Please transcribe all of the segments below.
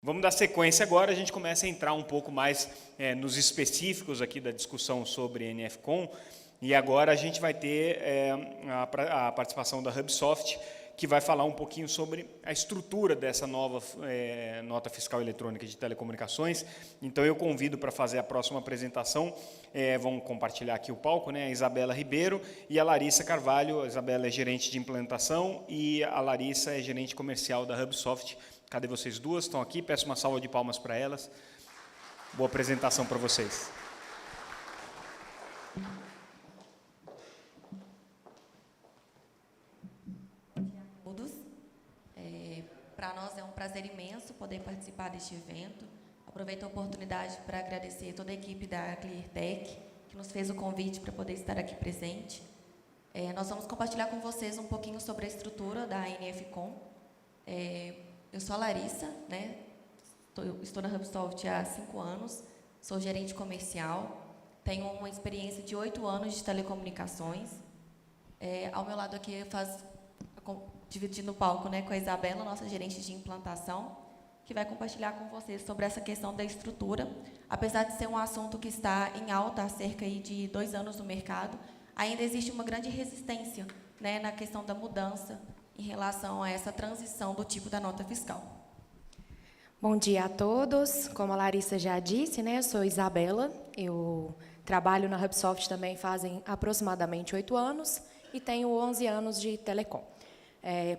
Vamos dar sequência agora, a gente começa a entrar um pouco mais nos específicos aqui da discussão sobre NFCon, e agora a gente vai ter a participação da Hubsoft, que vai falar um pouquinho sobre a estrutura dessa nova nota fiscal eletrônica de telecomunicações. Então, eu convido para fazer a próxima apresentação, vão compartilhar aqui o palco, né, a Isabela Ribeiro e a Larissa Carvalho. A Isabela é gerente de implantação e a Larissa é gerente comercial da Hubsoft. Cadê vocês duas? Estão aqui, peço uma salva de palmas para elas. Boa apresentação para vocês. Para nós é um prazer imenso poder participar deste evento. Aproveito a oportunidade para agradecer toda a equipe da Cleartech, que nos fez o convite para poder estar aqui presente. Nós vamos compartilhar com vocês um pouquinho sobre a estrutura da NFCon. Eu sou a Larissa, né? Estou na Hubsoft há 5 anos, sou gerente comercial, tenho uma experiência de 8 anos de telecomunicações. Ao meu lado aqui, dividindo o palco, né, com a Isabela, nossa gerente de implantação, que vai compartilhar com vocês sobre essa questão da estrutura. Apesar de ser um assunto que está em alta há cerca de 2 anos no mercado, ainda existe uma grande resistência, né, na questão da mudança em relação a essa transição do tipo da nota fiscal. Bom dia a todos. Como a Larissa já disse, né, eu sou Isabela, eu trabalho na Hubsoft também fazem aproximadamente 8 anos e tenho 11 anos de telecom.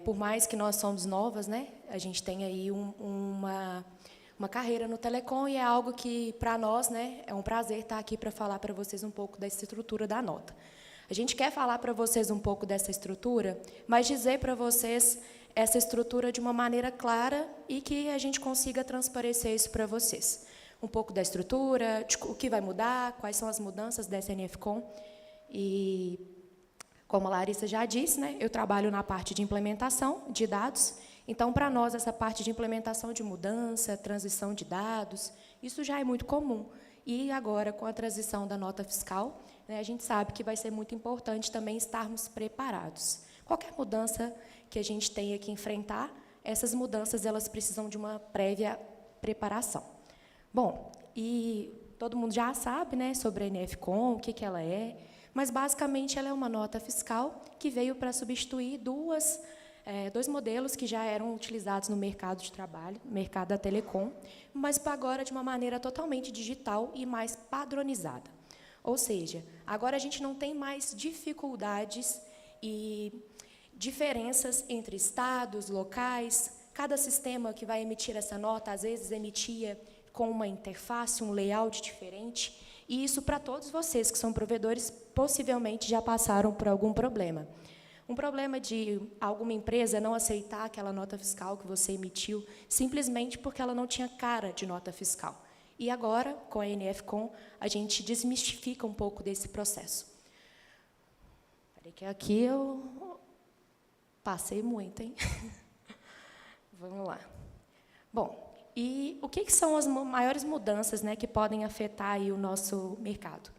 Por mais que nós somos novas, né, a gente tem aí uma carreira no telecom e é algo que, para nós, né, é um prazer estar aqui para falar para vocês um pouco dessa estrutura da nota. A gente quer falar para vocês um pouco dessa estrutura, mas dizer para vocês essa estrutura de uma maneira clara e que a gente consiga transparecer isso para vocês. Um pouco da estrutura, de o que vai mudar, quais são as mudanças dessa NFCon. E, como a Larissa já disse, né, eu trabalho na parte de implementação de dados. Então, para nós, essa parte de implementação de mudança, transição de dados, isso já é muito comum. E agora, com a transição da nota fiscal, né, a gente sabe que vai ser muito importante também estarmos preparados. Qualquer mudança que a gente tenha que enfrentar, essas mudanças elas precisam de uma prévia preparação. Bom, e todo mundo já sabe, né, sobre a NFCon, o que ela é, mas, basicamente, ela é uma nota fiscal que veio para substituir dois modelos que já eram utilizados no mercado de trabalho, no mercado da telecom, mas agora de uma maneira totalmente digital e mais padronizada. Ou seja, agora a gente não tem mais dificuldades e diferenças entre estados, locais. Cada sistema que vai emitir essa nota, às vezes, emitia com uma interface, um layout diferente. E isso, para todos vocês que são provedores, possivelmente já passaram por algum problema. Um problema de alguma empresa não aceitar aquela nota fiscal que você emitiu, simplesmente porque ela não tinha cara de nota fiscal. E agora, com a NFCon, a gente desmistifica um pouco desse processo. Peraí que aqui eu passei muito, hein? Vamos lá. Bom, e o que são as maiores mudanças, né, que podem afetar aí o nosso mercado?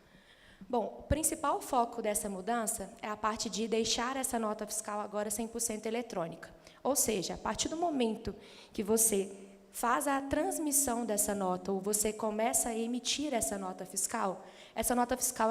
Bom, o principal foco dessa mudança é a parte de deixar essa nota fiscal agora 100% eletrônica. Ou seja, a partir do momento que você faz a transmissão dessa nota ou você começa a emitir essa nota fiscal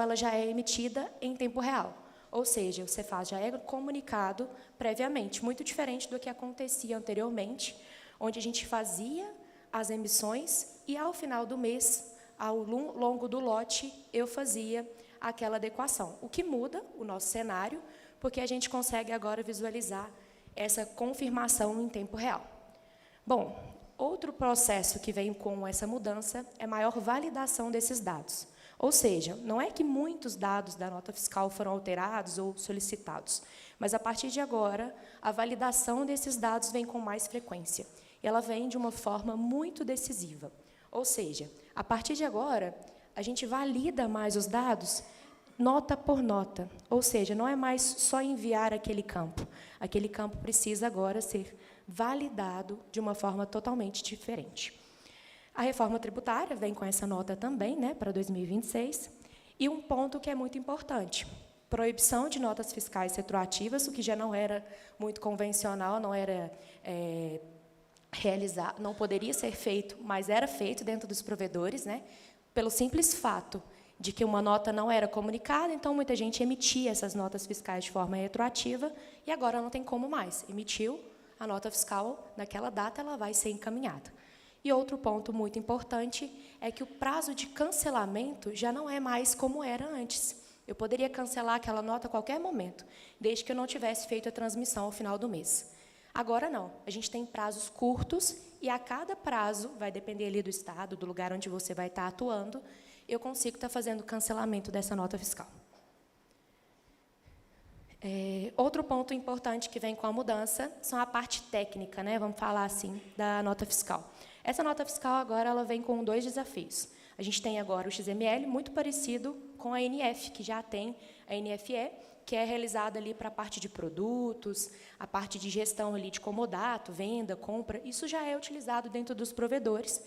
ela já é emitida em tempo real. Ou seja, você já é comunicado previamente, muito diferente do que acontecia anteriormente, onde a gente fazia as emissões e, ao final do mês, ao longo do lote, eu fazia aquela adequação. O que muda o nosso cenário, porque a gente consegue agora visualizar essa confirmação em tempo real. Bom, outro processo que vem com essa mudança é maior validação desses dados. Ou seja, não é que muitos dados da nota fiscal foram alterados ou solicitados, mas, a partir de agora, a validação desses dados vem com mais frequência. E ela vem de uma forma muito decisiva. Ou seja, a partir de agora, a gente valida mais os dados nota por nota. Ou seja, não é mais só enviar aquele campo. Aquele campo precisa agora ser validado de uma forma totalmente diferente. A reforma tributária vem com essa nota também, né, para 2026. E um ponto que é muito importante, proibição de notas fiscais retroativas, o que já não era muito convencional, não era realizar, não poderia ser feito, mas era feito dentro dos provedores, né? Pelo simples fato de que uma nota não era comunicada, então muita gente emitia essas notas fiscais de forma retroativa e agora não tem como mais. Emitiu a nota fiscal naquela data, ela vai ser encaminhada. E outro ponto muito importante é que o prazo de cancelamento já não é mais como era antes. Eu poderia cancelar aquela nota a qualquer momento, desde que eu não tivesse feito a transmissão ao final do mês. Agora não, a gente tem prazos curtos e a cada prazo, vai depender ali do estado, do lugar onde você vai estar atuando, eu consigo estar fazendo o cancelamento dessa nota fiscal. Outro ponto importante que vem com a mudança são a parte técnica, né, vamos falar assim, da nota fiscal. Essa nota fiscal agora ela vem com 2 desafios. A gente tem agora o XML, muito parecido com a NF, que já tem a NFE, que é realizada ali para a parte de produtos, a parte de gestão ali de comodato, venda, compra. Isso já é utilizado dentro dos provedores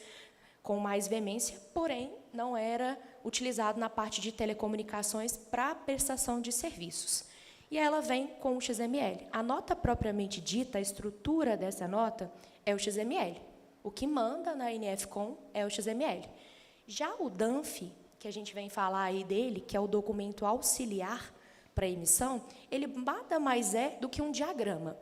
com mais veemência, porém, não era utilizado na parte de telecomunicações para prestação de serviços. E ela vem com o XML. A nota propriamente dita, a estrutura dessa nota, é o XML. O que manda na NFCom é o XML. Já o DANF, que a gente vem falar aí dele, que é o documento auxiliar para emissão, ele nada mais é do que um diagrama.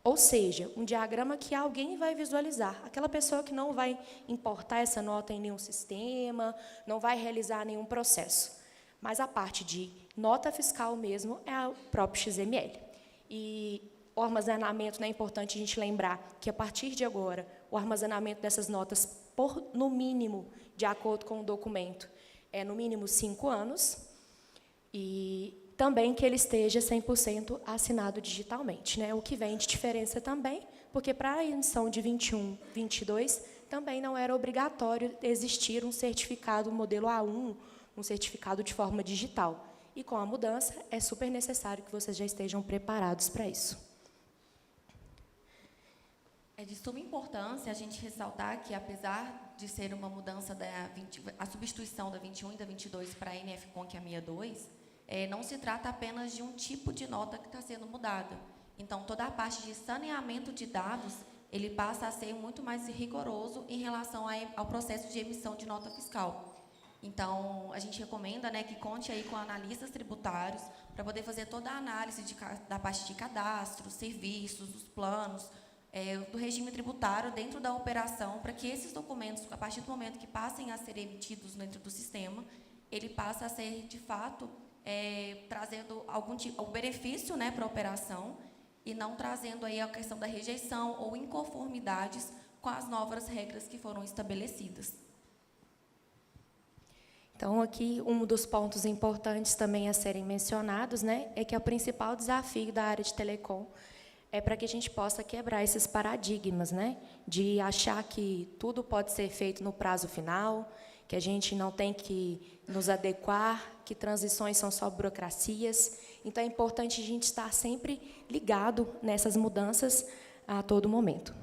Ou seja, um diagrama que alguém vai visualizar. Aquela pessoa que não vai importar essa nota em nenhum sistema, não vai realizar nenhum processo. Mas a parte de nota fiscal mesmo é o próprio XML. E o armazenamento, né, é importante a gente lembrar que, a partir de agora, o armazenamento dessas notas, no mínimo, de acordo com o documento, é no mínimo 5 anos, e também que ele esteja 100% assinado digitalmente, né? O que vem de diferença também, porque para a emissão de 21, 22, também não era obrigatório existir um certificado modelo A1, um certificado de forma digital. E com a mudança, é super necessário que vocês já estejam preparados para isso. É de suma importância a gente ressaltar que, apesar de ser uma mudança a substituição da 21 e da 22 para a NFCom, que é a 62, não se trata apenas de um tipo de nota que está sendo mudada. Então, toda a parte de saneamento de dados, ele passa a ser muito mais rigoroso em relação ao processo de emissão de nota fiscal. Então, a gente recomenda, né, que conte aí com analistas tributários para poder fazer toda a análise da parte de cadastro, serviços, dos planos, do regime tributário dentro da operação, para que esses documentos, a partir do momento que passem a ser emitidos dentro do sistema, ele passa a ser, de fato, trazendo algum tipo, um benefício, né, para a operação e não trazendo aí a questão da rejeição ou inconformidades com as novas regras que foram estabelecidas. Então, aqui, um dos pontos importantes também a serem mencionados, né, é que o principal desafio da área de telecom é para que a gente possa quebrar esses paradigmas, né, de achar que tudo pode ser feito no prazo final, que a gente não tem que nos adequar, que transições são só burocracias. Então, é importante a gente estar sempre ligado nessas mudanças a todo momento.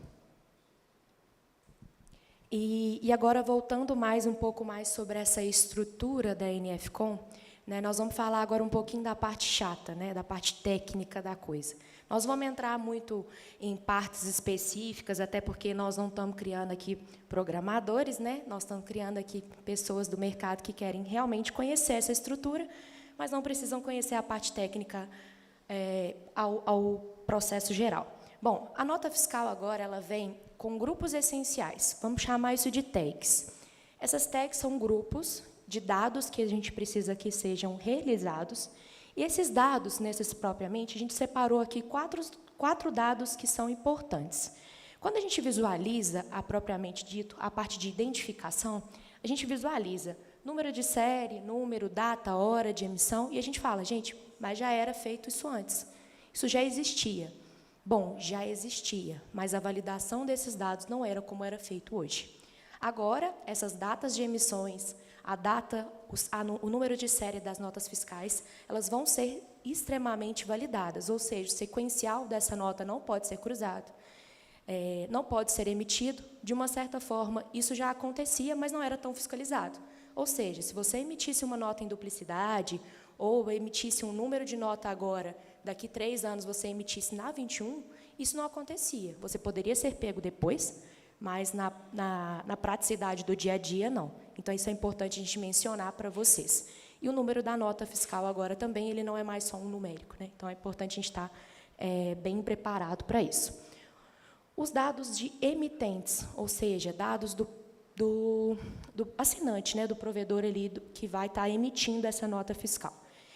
E agora, voltando um pouco mais sobre essa estrutura da NFCom, né, nós vamos falar agora um pouquinho da parte chata, né, da parte técnica da coisa. Nós vamos entrar muito em partes específicas, até porque nós não estamos criando aqui programadores, né? Nós estamos criando aqui pessoas do mercado que querem realmente conhecer essa estrutura, mas não precisam conhecer a parte técnica ao processo geral. Bom, a nota fiscal agora ela vem com grupos essenciais. Vamos chamar isso de tags. Essas tags são grupos de dados que a gente precisa que sejam realizados. E esses dados, propriamente, a gente separou aqui quatro dados que são importantes. Quando a gente visualiza, propriamente dito, a parte de identificação, a gente visualiza número de série, número, data, hora de emissão, e a gente fala, gente, mas já era feito isso antes. Isso já existia. Bom, já existia, mas a validação desses dados não era como era feito hoje. Agora, essas datas de emissões, a data, o número de série das notas fiscais, elas vão ser extremamente validadas, ou seja, o sequencial dessa nota não pode ser cruzado, não pode ser emitido. De uma certa forma, isso já acontecia, mas não era tão fiscalizado. Ou seja, se você emitisse uma nota em duplicidade, ou emitisse um número de nota agora, daqui 3 anos você emitisse na 21, isso não acontecia. Você poderia ser pego depois, mas na praticidade do dia a dia, não. Então, isso é importante a gente mencionar para vocês. E o número da nota fiscal agora também, ele não é mais só um numérico, né? Então, é importante a gente estar bem preparado para isso. Os dados de emitentes, ou seja, dados do assinante, né, do provedor ali, que vai estar emitindo essa nota fiscal.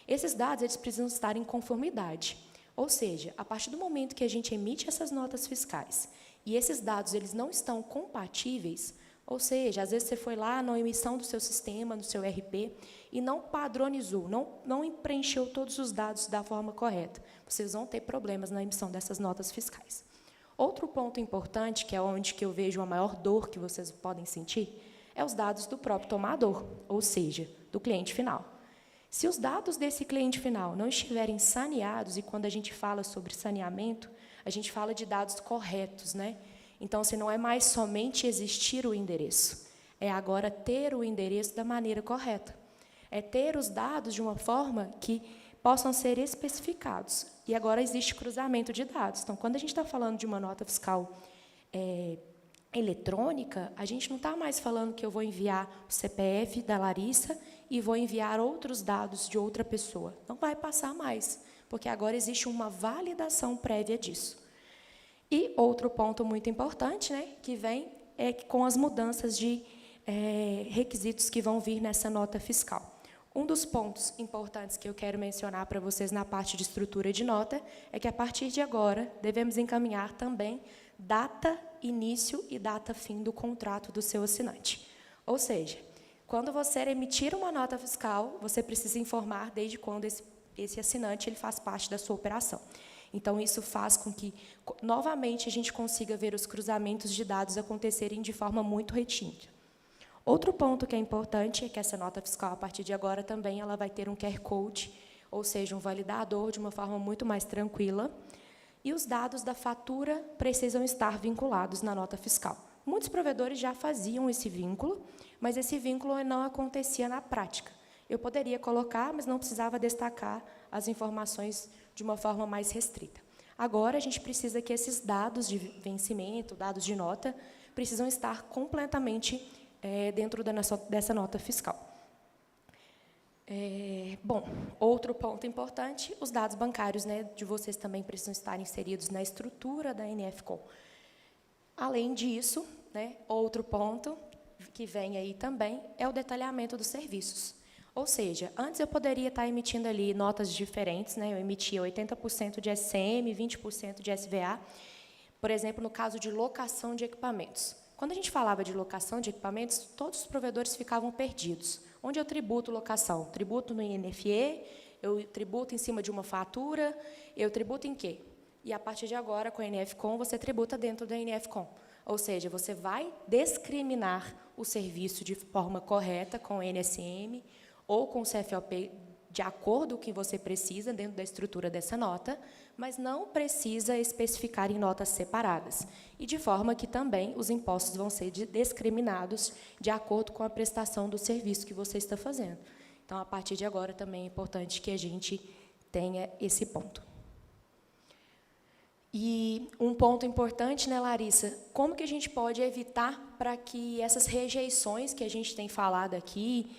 Esses dados, eles precisam estar em conformidade. Ou seja, a partir do momento que a gente emite essas notas fiscais e esses dados eles não estão compatíveis, ou seja, às vezes você foi lá na emissão do seu sistema, no seu RP, e não padronizou, não preencheu todos os dados da forma correta, vocês vão ter problemas na emissão dessas notas fiscais. Outro ponto importante, que é onde que eu vejo a maior dor que vocês podem sentir, é os dados do próprio tomador, ou seja, do cliente final. Se os dados desse cliente final não estiverem saneados, e quando a gente fala sobre saneamento, a gente fala de dados corretos, né? Então, se não é mais somente existir o endereço, é agora ter o endereço da maneira correta. É ter os dados de uma forma que possam ser especificados. E agora existe cruzamento de dados. Então, quando a gente está falando de uma nota fiscal eletrônica, a gente não está mais falando que eu vou enviar o CPF da Larissa e vou enviar outros dados de outra pessoa. Não vai passar mais, porque agora existe uma validação prévia disso. E outro ponto muito importante, né, que vem com as mudanças de requisitos que vão vir nessa nota fiscal. Um dos pontos importantes que eu quero mencionar para vocês na parte de estrutura de nota é que, a partir de agora, devemos encaminhar também data início e data fim do contrato do seu assinante. Ou seja, quando você emitir uma nota fiscal, você precisa informar desde quando esse assinante ele faz parte da sua operação. Então, isso faz com que, novamente, a gente consiga ver os cruzamentos de dados acontecerem de forma muito retinta. Outro ponto que é importante é que essa nota fiscal, a partir de agora, também ela vai ter um QR Code, ou seja, um validador de uma forma muito mais tranquila, e os dados da fatura precisam estar vinculados na nota fiscal. Muitos provedores já faziam esse vínculo, mas esse vínculo não acontecia na prática. Eu poderia colocar, mas não precisava destacar as informações de uma forma mais restrita. Agora, a gente precisa que esses dados de vencimento, dados de nota, precisam estar completamente dentro dessa nota fiscal. Bom, outro ponto importante, os dados bancários, né, de vocês também precisam estar inseridos na estrutura da NF-Com. Além disso, né, outro ponto que vem aí também é o detalhamento dos serviços. Ou seja, antes eu poderia estar emitindo ali notas diferentes, né, eu emitia 80% de SCM, 20% de SVA, por exemplo, no caso de locação de equipamentos. Quando a gente falava de locação de equipamentos, todos os provedores ficavam perdidos. Onde eu tributo locação? Tributo no INFE, eu tributo em cima de uma fatura, eu tributo em quê? E, a partir de agora, com a NF-Com, você tributa dentro da NF-Com. Ou seja, você vai discriminar o serviço de forma correta com o NSM ou com o CFOP, de acordo com o que você precisa dentro da estrutura dessa nota, mas não precisa especificar em notas separadas. E de forma que também os impostos vão ser discriminados de acordo com a prestação do serviço que você está fazendo. Então, a partir de agora, também é importante que a gente tenha esse ponto. E um ponto importante, né, Larissa, como que a gente pode evitar para que essas rejeições que a gente tem falado aqui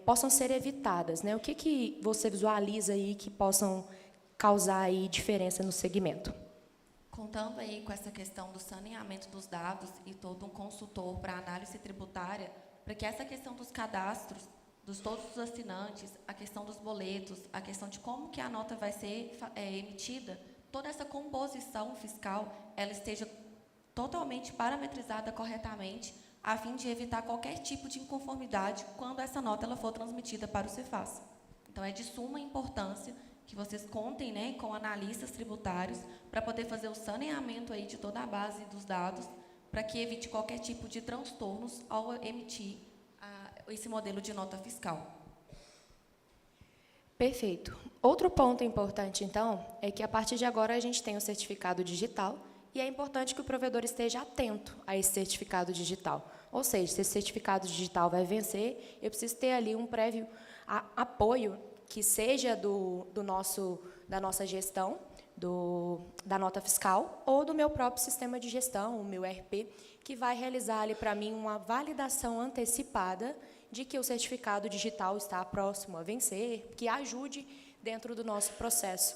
possam ser evitadas, né? O que você visualiza aí que possam causar aí diferença no segmento? Contando aí com essa questão do saneamento dos dados e todo um consultor para análise tributária, para que essa questão dos cadastros, dos todos os assinantes, a questão dos boletos, a questão de como que a nota vai ser emitida, toda essa composição fiscal, ela esteja totalmente parametrizada corretamente, a fim de evitar qualquer tipo de inconformidade quando essa nota ela for transmitida para o Cefaz. Então, é de suma importância que vocês contem, né, com analistas tributários para poder fazer o saneamento aí de toda a base dos dados, para que evite qualquer tipo de transtornos ao emitir esse modelo de nota fiscal. Perfeito. Outro ponto importante, então, é que, a partir de agora, a gente tem o certificado digital, e é importante que o provedor esteja atento a esse certificado digital. Ou seja, se esse certificado digital vai vencer, eu preciso ter ali um prévio apoio que seja da nossa gestão, da nota fiscal ou do meu próprio sistema de gestão, o meu ERP, que vai realizar ali para mim uma validação antecipada de que o certificado digital está próximo a vencer, que ajude dentro do nosso processo.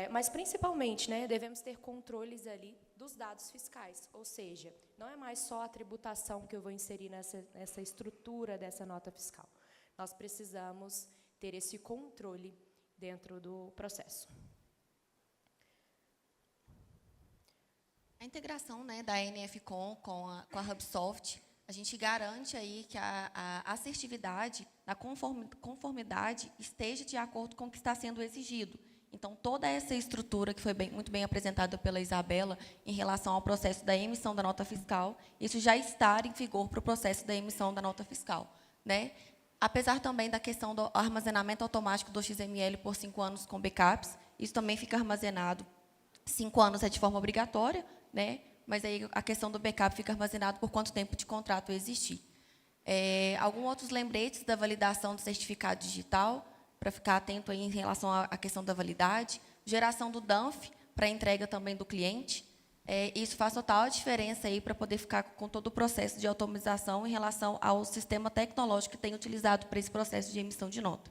Mas, principalmente, né, devemos ter controles ali dos dados fiscais, ou seja, não é mais só a tributação que eu vou inserir nessa estrutura dessa nota fiscal. Nós precisamos ter esse controle dentro do processo. A integração, né, da NF-Com com a HubSoft, a gente garante aí que a assertividade, a conformidade esteja de acordo com o que está sendo exigido. Então, toda essa estrutura que foi muito bem apresentada pela Isabela em relação ao processo da emissão da nota fiscal, isso já está em vigor para o processo da emissão da nota fiscal, né? Apesar também da questão do armazenamento automático do XML por 5 anos com backups, isso também fica armazenado, 5 anos é de forma obrigatória, né? Mas aí a questão do backup fica armazenado por quanto tempo de contrato existir. Alguns outros lembretes da validação do certificado digital, para ficar atento aí em relação à questão da validade, geração do DANF para entrega também do cliente. Isso faz total diferença aí para poder ficar com todo o processo de automatização em relação ao sistema tecnológico que tem utilizado para esse processo de emissão de nota.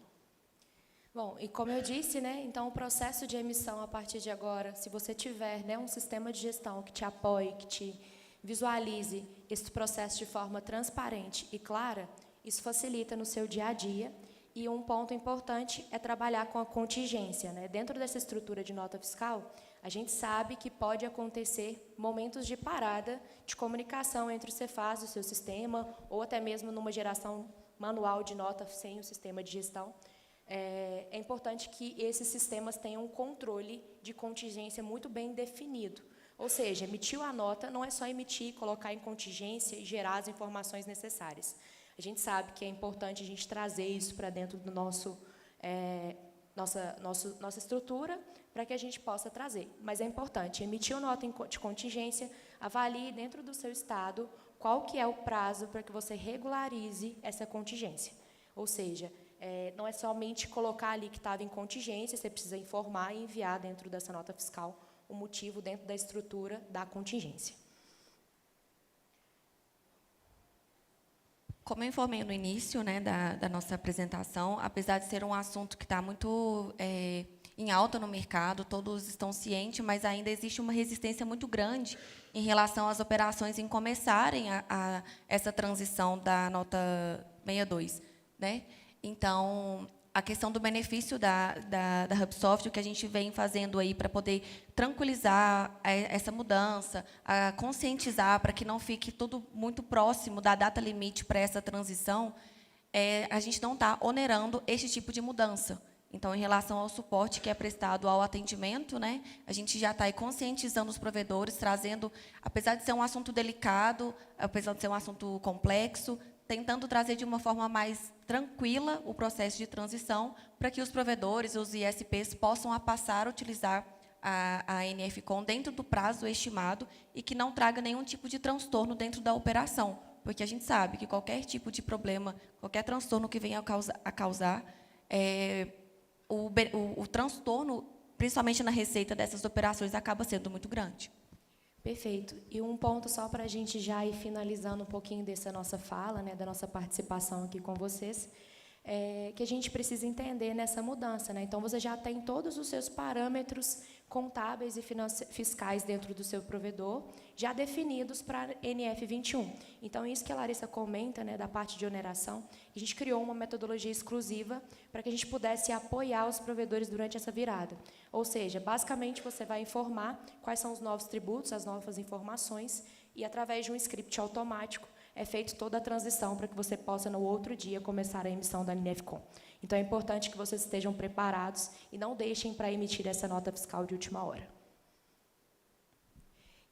Bom, e como eu disse, né, então o processo de emissão a partir de agora, se você tiver, né, um sistema de gestão que te apoie, que te visualize esse processo de forma transparente e clara, isso facilita no seu dia a dia. E um ponto importante é trabalhar com a contingência, né? Dentro dessa estrutura de nota fiscal, a gente sabe que pode acontecer momentos de parada de comunicação entre o Cefaz e o seu sistema, ou até mesmo numa geração manual de nota sem o sistema de gestão. É importante que esses sistemas tenham um controle de contingência muito bem definido. Ou seja, emitiu a nota não é só emitir, colocar em contingência e gerar as informações necessárias. A gente sabe que é importante a gente trazer isso para dentro do nossa estrutura, para que a gente possa trazer. Mas é importante, emitir uma nota de contingência, avalie dentro do seu estado qual que é o prazo para que você regularize essa contingência. Ou seja, não é somente colocar ali que estava em contingência, você precisa informar e enviar dentro dessa nota fiscal o motivo dentro da estrutura da contingência. Como eu informei no início, né, da nossa apresentação, apesar de ser um assunto que está muito em alta no mercado, todos estão cientes, mas ainda existe uma resistência muito grande em relação às operações em começarem essa transição da nota 62, né? Então, a questão do benefício da HubSoft, o que a gente vem fazendo aí para poder tranquilizar essa mudança, conscientizar para que não fique tudo muito próximo da data limite para essa transição, a gente não está onerando esse tipo de mudança. Então, em relação ao suporte que é prestado ao atendimento, né, a gente já está aí conscientizando os provedores, trazendo, apesar de ser um assunto delicado, apesar de ser um assunto complexo, tentando trazer de uma forma mais tranquila o processo de transição para que os provedores, os ISPs, possam passar a utilizar a NF-Com dentro do prazo estimado e que não traga nenhum tipo de transtorno dentro da operação, porque a gente sabe que qualquer tipo de problema, qualquer transtorno que venha a causar, o transtorno, principalmente na receita dessas operações, acaba sendo muito grande. Perfeito. E um ponto só para a gente já ir finalizando um pouquinho dessa nossa fala, né, da nossa participação aqui com vocês, que a gente precisa entender nessa mudança, né? Então, você já tem todos os seus parâmetros contábeis e fiscais dentro do seu provedor, já definidos para NF21. Então, isso que a Larissa comenta, né, da parte de oneração, a gente criou uma metodologia exclusiva para que a gente pudesse apoiar os provedores durante essa virada. Ou seja, basicamente, você vai informar quais são os novos tributos, as novas informações, e através de um script automático, é feita toda a transição para que você possa, no outro dia, começar a emissão da NF-Com. Então, é importante que vocês estejam preparados e não deixem para emitir essa nota fiscal de última hora.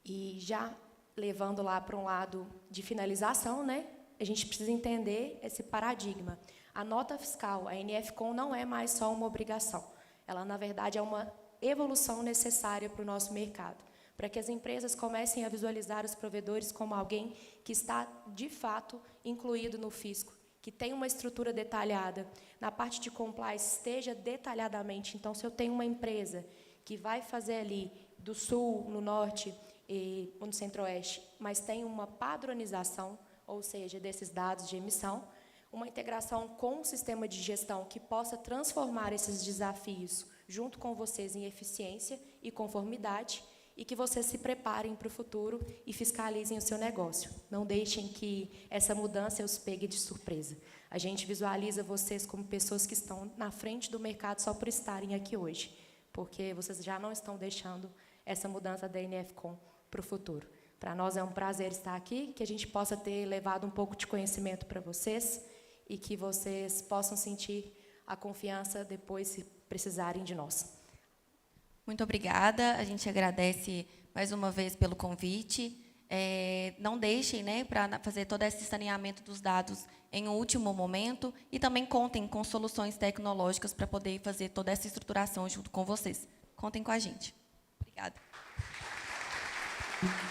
E já levando lá para um lado de finalização, né, a gente precisa entender esse paradigma. A nota fiscal, a NF-Com, não é mais só uma obrigação. Ela, na verdade, é uma evolução necessária para o nosso mercado, para que as empresas comecem a visualizar os provedores como alguém que está, de fato, incluído no fisco, que tem uma estrutura detalhada. Na parte de compliance, esteja detalhadamente. Então, se eu tenho uma empresa que vai fazer ali do sul, no norte e no centro-oeste, mas tem uma padronização, ou seja, desses dados de emissão, uma integração com o sistema de gestão que possa transformar esses desafios junto com vocês em eficiência e conformidade, e que vocês se preparem para o futuro e fiscalizem o seu negócio. Não deixem que essa mudança os pegue de surpresa. A gente visualiza vocês como pessoas que estão na frente do mercado só por estarem aqui hoje, porque vocês já não estão deixando essa mudança da NFCom para o futuro. Para nós é um prazer estar aqui, que a gente possa ter levado um pouco de conhecimento para vocês e que vocês possam sentir a confiança depois, se precisarem de nós. Muito obrigada, a gente agradece mais uma vez pelo convite. Não deixem, né, para fazer todo esse saneamento dos dados em um último momento e também contem com soluções tecnológicas para poder fazer toda essa estruturação junto com vocês. Contem com a gente. Obrigada.